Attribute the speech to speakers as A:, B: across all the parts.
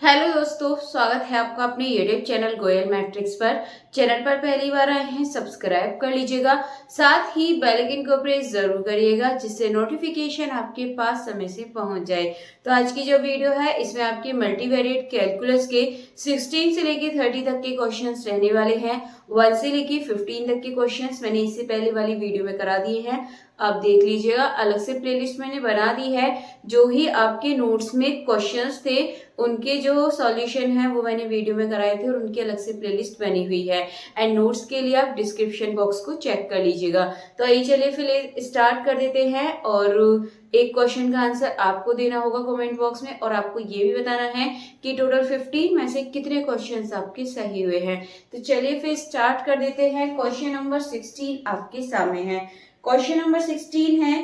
A: Hello दोस्तों, स्वागत है आपका अपने यूट्यूब चैनल गोयल मैट्रिक्स पर। चैनल पर पहली बार आए हैं, सब्सक्राइब कर लीजिएगा। साथ ही बेल आइकन को प्रेस जरूर करिएगा, जिससे नोटिफिकेशन आपके पास समय से पहुंच जाए। तो आज की जो वीडियो है इसमें आपके मल्टीवेरिएट कैलकुलस के 16 से लेके 30 तक के क्वेश्चंस रहने वाले हैं। 1 से लेके 15 तक के क्वेश्चंस मैंने इससे पहले वाली वीडियो में करा दिए हैं, आप देख लीजिएगा। अलग से प्लेलिस्ट मैंने बना दी है। जो ही आपके नोट्स में क्वेश्चंस थे उनके जो सॉल्यूशन है वो मैंने वीडियो में कराए थे और उनकी अलग से प्लेलिस्ट बनी हुई है। एंड नोट्स के लिए आप डिस्क्रिप्शन बॉक्स को चेक कर लीजिएगा। तो आइए चलिए फिर स्टार्ट कर देते हैं। और एक क्वेश्चन का आंसर आपको देना होगा कमेंट बॉक्स में, और आपको ये भी बताना है कि टोटल 15 में से कितने क्वेश्चंस आपके सही हुए हैं। तो चलिए फिर स्टार्ट कर देते हैं। क्वेश्चन नंबर 16 आपके सामने है। क्वेश्चन नंबर 16 है,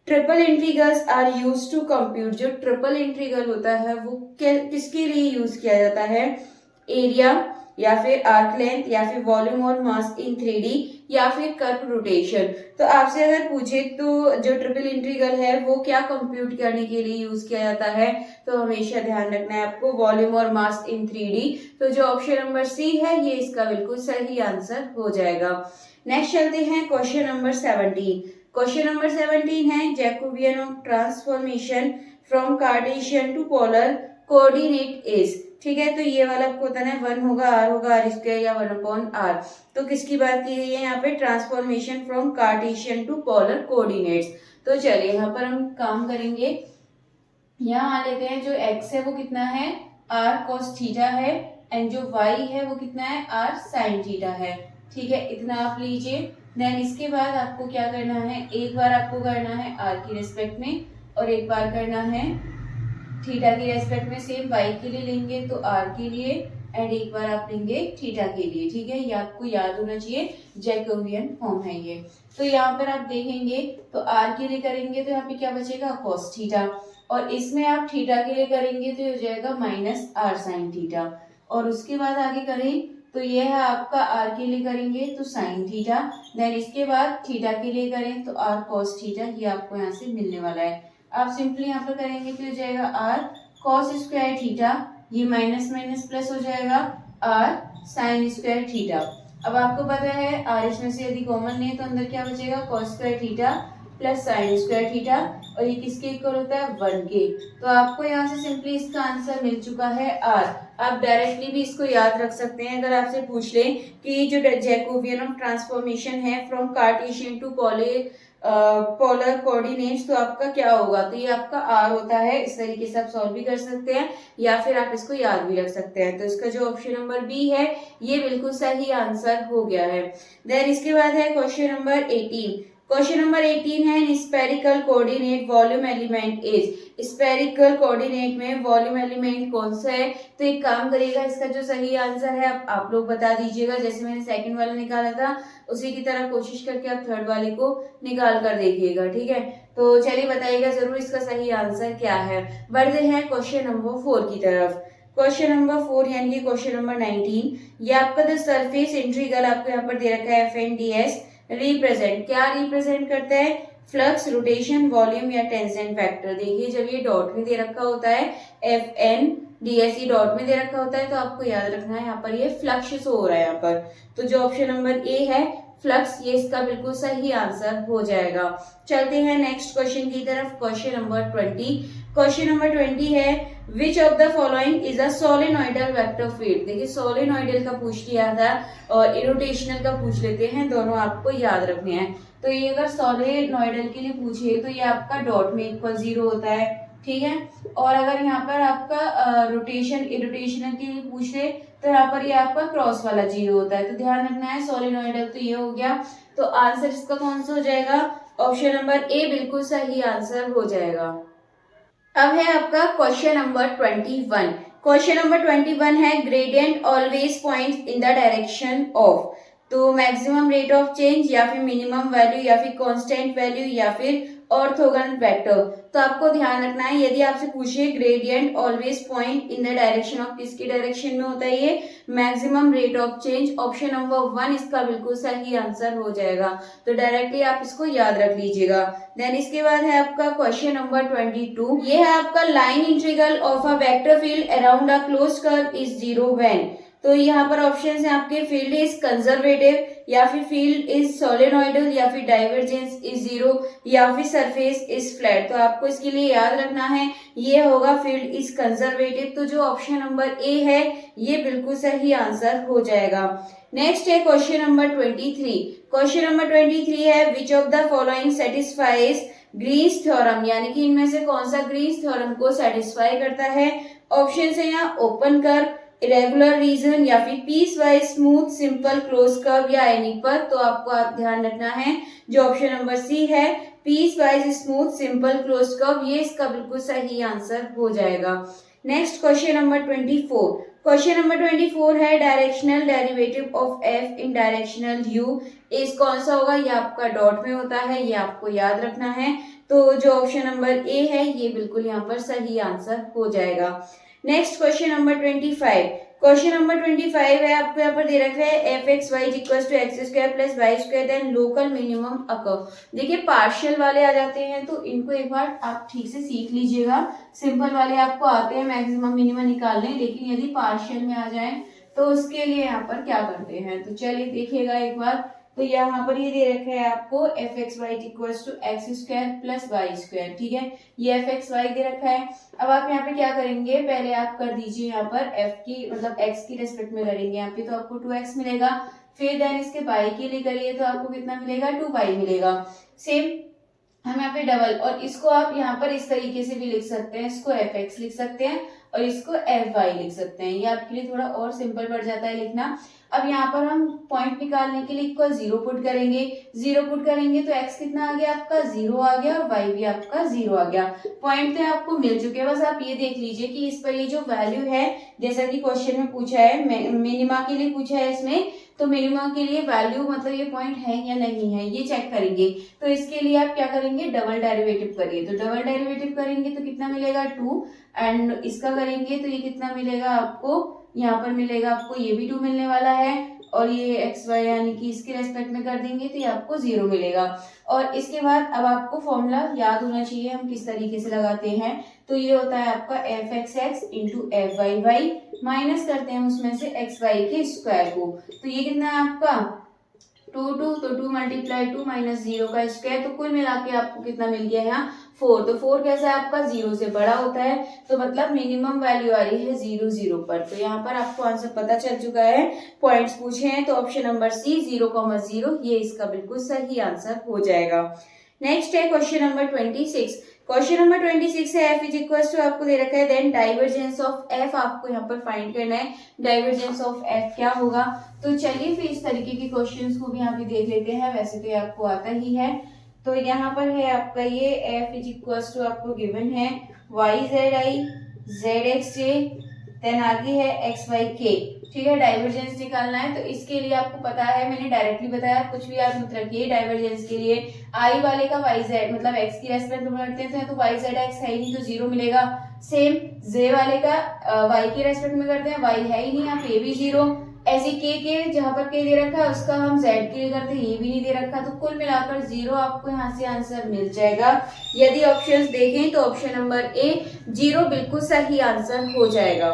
A: triple integrals are use to compute. जो ट्रिपल इंटीग्रल होता है वो किसके लिए यूज किया जाता है? एरिया, या फिर आर्क लेंथ, या फिर वॉल्यूम और मास इन 3D, या फिर कर्व रोटेशन। तो आपसे अगर पूछे तो जो ट्रिपल इंटीग्रल है वो क्या कंप्यूट करने के लिए यूज किया जाता है, तो हमेशा ध्यान रखना है आपको वॉल्यूम और मास इन 3D। तो जो ऑप्शन नंबर सी है ये इसका बिल्कुल सही आंसर हो जाएगा। नेक्स्ट चलते हैं क्वेश्चन नंबर 17। क्वेश्चन नंबर 17 है, Jacobian of transformation from Cartesian to polar coordinate is. ठीक है, तो ये वाला आपको बताना है 1 होगा, आर होगा, आर स्क्वायर या 1/r। तो किसकी बात की गई है यहाँ पे? Transformation from Cartesian to polar coordinates. तो चलिए यहाँ पर हम काम करेंगे। यहाँ मान लेते हैं जो x है वो कितना है? r cos थीटा है। एंड जो y है वो कितना है? r sin थीटा है। ठीक है, इतना आप लीजिए। देन इसके बाद आपको क्या करना है? एक बार आपको करना है r की रेस्पेक्ट में, और एक बार करना है थीटा की रेस्पेक्ट में। सेम y के लिए लेंगे तो r के लिए, एंड एक बार आप लेंगे थीटा के लिए। ठीक है, ये आपको याद होना चाहिए, जैकोबियन फॉर्म है ये। तो यहाँ पर आप देखेंगे तो r के लिए करेंगे तो यहाँ पे क्या बचेगा? cos theta. और इसमें आप थीटा के लिए करेंगे तो ये हो जाएगा -r sin थीटा। और उसके बाद आगे करें तो ये है आपका r के लिए करेंगे तो sin थीटा। देन इसके बाद थीटा के लिए करें तो r cos थीटा। ये आपको यहाँ से मिलने वाला है। आप सिंपली यहाँ पर करेंगे तो हो जाएगा r cos स्क्वायर थीटा, ये माइनस माइनस प्लस हो जाएगा r sin स्क्वायर थीटा। अब आपको पता है r इसमें से यदि कॉमन नहीं है तो अंदर क्या बचेगा? cos square theta plus sin square theta, और ये किसके इक्वल होता है? 1 के। तो आपको यहाँ से सिंपली इसका आंसर मिल चुका है r। आप डायरेक्टली भी इसको याद रख सकते हैं। अगर आपसे पूछ ले कि जो जैकोबियन ऑफ ट्रांसफॉर्मेशन है from Cartesian to polar coordinates, तो आपका क्या होगा? तो ये आपका r होता है। इस तरीके से आप सॉल्व भी कर सकते हैं, या फिर आप इसको याद भी रख सकते हैं। तो इसका जो ऑप्शन नंबर बी है ये बिल्कुल सही आंसर हो गया है। देन इसके बाद है क्वेश्चन नंबर 18। क्वेश्चन नंबर 18 है, spherical coordinate volume element is. Spherical coordinate में वॉल्यूम एलिमेंट कौन सा है? तो एक काम करिएगा, इसका जो सही आंसर है आप लोग बता दीजिएगा। जैसे मैंने सेकंड वाला निकाला था उसी की तरह कोशिश करके आप थर्ड वाले को निकाल कर देखिएगा। ठीक है, तो चलिए बताइएगा जरूर इसका सही आंसर क्या है। बढ़ते हैं क्वेश्चन नंबर 4 की तरफ। क्वेश्चन नंबर 4 यानी कि क्वेश्चन नंबर 19, ये आपका जो सरफेस इंटीग्रल आपको यहाँ पर दे रखा है fn/ds रिप्रेजेंट, क्या रिप्रेजेंट करता है? फ्लक्स, रोटेशन, वॉल्यूम या टेंजेंट वेक्टर। देखिए जब ये डॉट में दे रखा होता है fn/ds डॉट में दे रखा होता है तो आपको याद रखना है यहाँ पर ये फ्लक्स शो हो रहा है यहाँ पर। तो जो ऑप्शन नंबर ए है फ्लक्स, ये इसका बिल्कुल सही आंसर हो जाएगा। चलते हैं नेक्स्ट क्वेश्चन की तरफ। Question number 20। क्वेश्चन नंबर 20 है, which of the following is a solenoidal vector field. देखिए सोलेनोइडल का पूछ लिया था और इरोटेशनल का पूछ लेते हैं, दोनों आपको याद रखने हैं। तो ये अगर सोलेनोइडल के लिए पूछे तो ये आपका डॉट में इक्वल 0 होता है। ठीक है, और अगर यहाँ पर आपका रोटेशन इरोटेशनल के लिए पूछे तो यहाँ पर ये आपका क्रॉस वाला 0 होता है। तो ध्यान रखना है, सोलेनोइडल तो ये हो गया। तो आंसर इसका कौन सा हो जाएगा? ऑप्शन नंबर ए बिल्कुल सही आंसर हो जाएगा। अब है आपका क्वेश्चन नंबर 21। क्वेश्चन नंबर 21 है, gradient always points in the direction of. तो मैक्सिमम रेट ऑफ चेंज, या फिर मिनिमम वैल्यू, या फिर कांस्टेंट वैल्यू, या फिर ऑर्थोगोनल वेक्टर। तो आपको ध्यान रखना है, यदि आपसे पूछे gradient always point in the direction of, किसकी डायरेक्शन में होता है ये, maximum rate of change. Option number 1 इसका बिल्कुल सही आंसर हो जाएगा। तो डायरेक्टली आप इसको याद रख लीजिएगा। देन इसके बाद है आपका क्वेश्चन नंबर 22। ये है आपका line integral of a vector field around a closed curve is zero when. तो यहाँ पर ऑप्शन है आपके, फील्ड इज कंजर्वेटिव, या फिर फील्ड इज सोलेनोइडल, या फिर डाइवर्जेंस इज जीरो, या फिर सरफेस इज फ्लैट। तो आपको इसके लिए याद रखना है ये होगा फील्ड इज कंजर्वेटिव। तो जो ऑप्शन नंबर ए है ये बिल्कुल सही आंसर हो जाएगा। नेक्स्ट है क्वेश्चन नंबर 23। क्वेश्चन नंबर 23 है which of the following satisfies Green's theorem, यानी कि इनमें से कौन सा ग्रीन्स थ्योरम को सेटिस्फाई करता है। ऑप्शन है यहाँ ओपन कर्व, इरेगुलर रीजन, या फिर piece wise smooth simple close curve, या एनी पर। तो आपको ध्यान रखना है जो ऑप्शन नंबर सी है piece wise smooth simple close curve, ये इसका बिल्कुल सही आंसर हो जाएगा। Next question number 24। Question number 24 है directional derivative of F in directional U is कौन सा होगा, ये आपका डॉट में होता है, ये आपको याद रखना है। तो जो ऑप्शन नंबर ए है ये बिल्कुल यहाँ पर सही आंसर हो जाएगा। Next question number 25। Question number 25 है आपको यहाँ पर दे रखा है F X Y equal to X square plus Y square then local minimum occur. देखिए पार्शियल वाले आ जाते हैं तो इनको एक बार आप ठीक से सीख लीजिएगा। सिंपल वाले आपको आते हैं मैक्सिमम मिनिमम निकालने, लेकिन यदि पार्शियल में आ जाए तो उसके लिए यहाँ पर क्या करते हैं, तो चलिए देखिएगा एक बार। तो यहाँ पर ये दे रखा है आपको F X Y equals to X square plus Y square, ठीक है, ये एफ एक्स वाई दे रखा है। अब आप यहाँ पे क्या करेंगे, पहले आप कर दीजिए यहाँ पर एफ की मतलब एक्स की रेस्पेक्ट में करेंगे यहाँ पे तो आपको 2x मिलेगा, फिर देन इसके वाई के लिए करिए तो आपको कितना मिलेगा 2y मिलेगा। सेम हम यहाँ पे डबल, और इसको आप यहाँ पर इस तरीके से भी लिख सकते हैं, इसको एफ एक्स लिख सकते हैं और इसको एफ वाई लिख सकते हैं, ये आपके लिए थोड़ा और सिंपल पड़ जाता है लिखना। अब यहाँ पर हम पॉइंट निकालने के लिए इक्वल 0 पुट करेंगे, 0 पुट करेंगे तो x कितना आ गया आपका 0 आ गया और y भी आपका 0 आ गया। पॉइंट तो आपको मिल चुके हैं, बस आप ये देख लीजिए कि इस पर ये जो वैल्यू है जैसा कि क्वेश्चन में पूछा है मिनिमा के लिए पूछा है इसमें, तो मिनिमा के लिए वैल्यू मतलब ये पॉइंट है या नहीं है ये चेक करेंगे। तो इसके लिए आप क्या करेंगे डबल डेरिवेटिव करिए, तो डबल डेरिवेटिव करेंगे तो कितना मिलेगा 2 एंड इसका करेंगे तो ये कितना मिलेगा आपको, यहाँ पर मिलेगा आपको ये भी 2 मिलने वाला है और ये एक्स वाई यानी कि इसके रेस्पेक्ट में कर देंगे तो ये आपको 0 मिलेगा। और इसके बाद अब आपको फॉर्मूला याद होना चाहिए हम किस तरीके से लगाते हैं, तो ये होता है आपका F X X into F Y Y minus करते हैं उसमें से एक्स वाई के स्क्वायर को, तो ये कितना है आपका 2 तो 2 मल्टीप्लाई 2 माइनस 0 का स्क्वायर, तो कुल मिला के आपको कितना मिल गया यहाँ 4। तो 4 कैसा है आपका 0 से बड़ा होता है, तो मतलब मिनिमम वैल्यू आ रही है 0 0 पर। तो यहाँ पर आपको आंसर पता चल चुका है, पॉइंट्स पूछे हैं तो ऑप्शन नंबर सी 0,0 ये इसका बिल्कुल सही आंसर हो जाएगा। नेक्स्ट है क्वेश्चन नंबर 26। क्वेश्चन नंबर 26 है एफ इज इक्वल टू आपको दे रखा है देन डाइवर्जेंस ऑफ एफ आपको यहाँ पर फाइंड करना है, डाइवर्जेंस ऑफ एफ क्या होगा। तो चलिए फिर इस तरीके के क्वेश्चंस को भी यहाँ पे देख लेते हैं, वैसे तो ये आपको आता ही है। तो यहाँ पर है आपका ये एफ इज इक्वल टू आपको गिवन है Y Z I Z X J then आगे है एक्स वाई के, ठीक है। डाइवर्जेंस निकालना है तो इसके लिए आपको पता है मैंने डायरेक्टली बताया, कुछ भी याद मत रखिए। डाइवर्जेंस के लिए आई वाले का वाई जेड मतलब एक्स की रेस्पेक्ट में करते हैं तो वाई जेड एक्स है ही नहीं तो 0 मिलेगा। सेम जे वाले का वाई की रेस्पेक्ट में करते हैं, वाई है ही नहीं यहाँ पे भी 0। ऐसे के जहां पर के दे रखा है उसका हम जेड के लिए करते हैं, ये भी नहीं दे रखा, तो कुल मिलाकर 0 आपको यहाँ से आंसर मिल जाएगा। यदि ऑप्शंस देखें तो ऑप्शन नंबर ए 0 बिल्कुल सही आंसर हो जाएगा।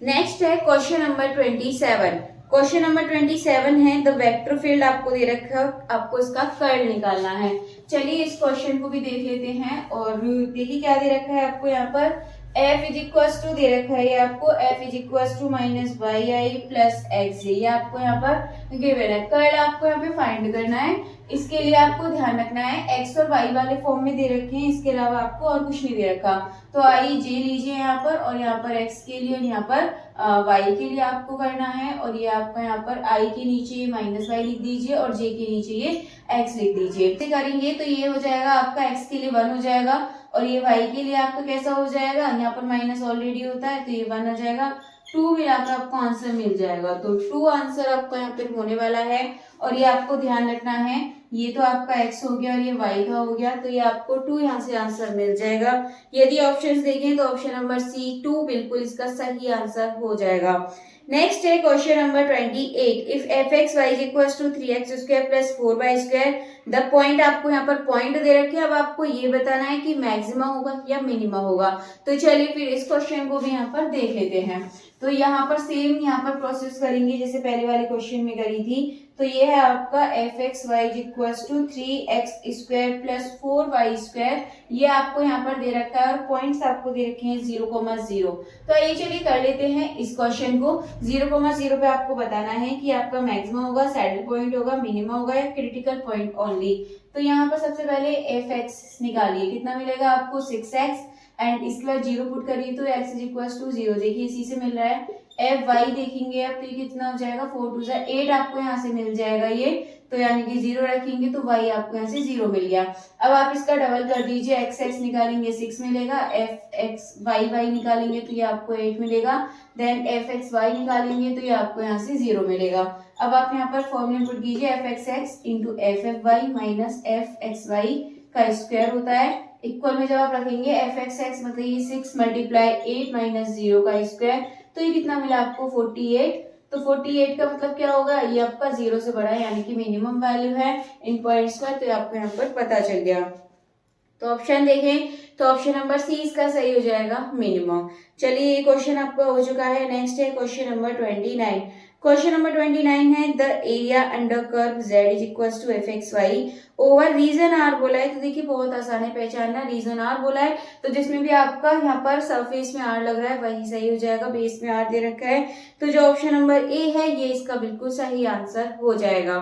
A: नेक्स्ट है क्वेश्चन नंबर 27। क्वेश्चन नंबर 27 है द वेक्टर फील्ड आपको दे रखा है, आपको इसका कर्ल निकालना है। चलिए इस क्वेश्चन को भी देख लेते हैं और देखिए क्या दे रखा है आपको यहाँ पर एफ इज इक्वल टू दे रखा है, ये आपको F is equal to minus Y I plus X ये आपको यहाँ पर गिवन है। कर्ल आपको यहाँ पे फाइंड करना है, इसके लिए आपको ध्यान रखना है एक्स और वाई वाले फॉर्म में दे रखे हैं, इसके अलावा आपको और कुछ नहीं दे रखा। तो आई जे लीजिए यहाँ पर और यहाँ पर एक्स के लिए और यहाँ पर वाई के लिए आपको करना है, और ये आपका यहाँ पर आई के नीचे माइनस वाई लिख दीजिए और जे के नीचे ये एक्स लिख दीजिए। ऐसे करेंगे तो ये हो जाएगा आपका एक्स के लिए 1 हो जाएगा और ये वाई के लिए आपका कैसा हो जाएगा, यहाँ पर माइनस ऑलरेडी होता है तो ये 1 हो जाएगा, 2 मिलाकर आपको आंसर मिल जाएगा। तो 2 आंसर आपका यहाँ पे होने वाला है और ये आपको ध्यान रखना है, ये तो आपका x हो गया और ये y का हो गया, तो ये आपको 2 यहाँ से आंसर मिल जाएगा। यदि ऑप्शंस देखें तो ऑप्शन नंबर सी 2 बिल्कुल इसका सही आंसर हो जाएगा। नेक्स्ट है question number 28, if F X Y is equal to 3x square plus 4y square, the point आपको यहाँ पर पॉइंट दे रखे हैं। अब आपको ये बताना है कि मैक्सिमा होगा या मिनिमा होगा। तो चलिए फिर इस क्वेश्चन को भी यहाँ पर देख लेते हैं। तो यहाँ पर सेम यहाँ पर प्रोसेस करेंगे जैसे पहले वाले क्वेश्चन में करी थी। तो ये है आपका F X Y is equal to 3x square plus 4y square, ये आपको यहाँ पर दे रखा है और पॉइंट्स आपको दे रखे हैं 0,0। तो आइए चलिए कर लेते हैं इस क्वेश्चन को। 0,0 पे आपको बताना है कि आपका मैक्सिमम होगा, सैडल पॉइंट होगा, मिनिमम होगा या क्रिटिकल पॉइंट ओनली। तो यहाँ पर सबसे पहले एफ एक्स निकालिए, कितना मिलेगा आपको 6x, एंड इसके बाद 0 पुट करिए तो x इज इक्वल टू 0, देखिए इसी से मिल रहा है। एफ वाई देखेंगे आप तो ये कितना हो जाएगा 4 2 8 आपको यहाँ से मिल जाएगा ये, तो यानी कि 0 रखेंगे तो y आपको यहाँ से 0 मिल गया। अब आप इसका डबल कर दीजिए, x x निकालेंगे 6 मिलेगा, f x y y निकालेंगे तो ये आपको 8 मिलेगा, देन f x y निकालेंगे तो ये आपको यहाँ से 0 मिलेगा। अब आप यहाँ पर फॉर्मूला पुट कीजिए, F X X into F F Y minus F X Y का स्क्वायर होता है, इक्वल में जब आप रखेंगे एफ एक्स एक्स मतलब ये 6 मल्टीप्लाई 8 माइनस 0 का स्क्वायर, तो ये कितना मिला आपको 48। तो 48 का मतलब क्या होगा, ये आपका 0 से बड़ा है यानी कि मिनिमम वैल्यू है इन पॉइंट्स पर, तो आपको यहाँ पर पता चल गया। तो ऑप्शन देखें तो ऑप्शन नंबर सी इसका सही हो जाएगा, मिनिमम। चलिए ये क्वेश्चन आपका हो चुका है। नेक्स्ट है क्वेश्चन नंबर 29। क्वेश्चन नंबर 29 है the area under curve z is equal to F X Y over region R बोला है। तो देखिए बहुत आसान है पहचानना, रीजन आर बोला है तो जिसमें भी आपका यहाँ पर सरफेस में आर लग रहा है वही सही हो जाएगा, बेस में आर दे रखा है, तो जो ऑप्शन नंबर ए है ये इसका बिल्कुल सही आंसर हो जाएगा।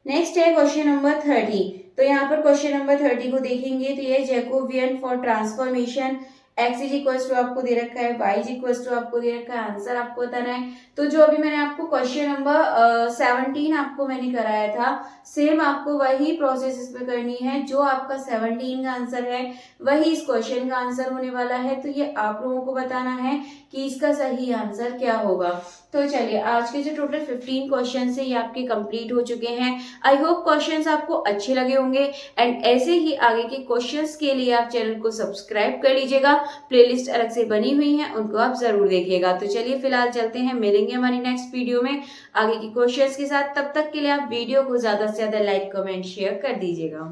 A: नेक्स्ट है क्वेश्चन नंबर 30। तो यहाँ पर क्वेश्चन नंबर 30 को देखेंगे तो ये Jacobian for transformation x is equal to आपको दे रखा है, y इज इक्वल टू आपको दे रखा है, आंसर आपको बताना है। तो जो अभी मैंने आपको क्वेश्चन नंबर 17 आपको मैंने कराया था, सेम आपको वही प्रोसेस इस पे करनी है, जो आपका 17 का आंसर है वही इस क्वेश्चन का आंसर होने वाला है। तो ये आप लोगों को बताना है कि इसका सही आंसर क्या होगा। तो चलिए आज के जो टोटल 15 क्वेश्चन है ये आपके कंप्लीट हो चुके हैं। आई होप क्वेश्चंस आपको अच्छे लगे होंगे, एंड ऐसे ही आगे के क्वेश्चंस के लिए आप चैनल को सब्सक्राइब कर लीजिएगा। प्लेलिस्ट अलग से बनी हुई है, उनको आप जरूर देखिएगा। तो चलिए फिलहाल चलते हैं, मिलेंगे हमारी नेक्स्ट वीडियो में आगे की क्वेश्चंस के साथ। तब तक के लिए आप वीडियो को ज्यादा से ज्यादा लाइक कमेंट शेयर कर दीजिएगा।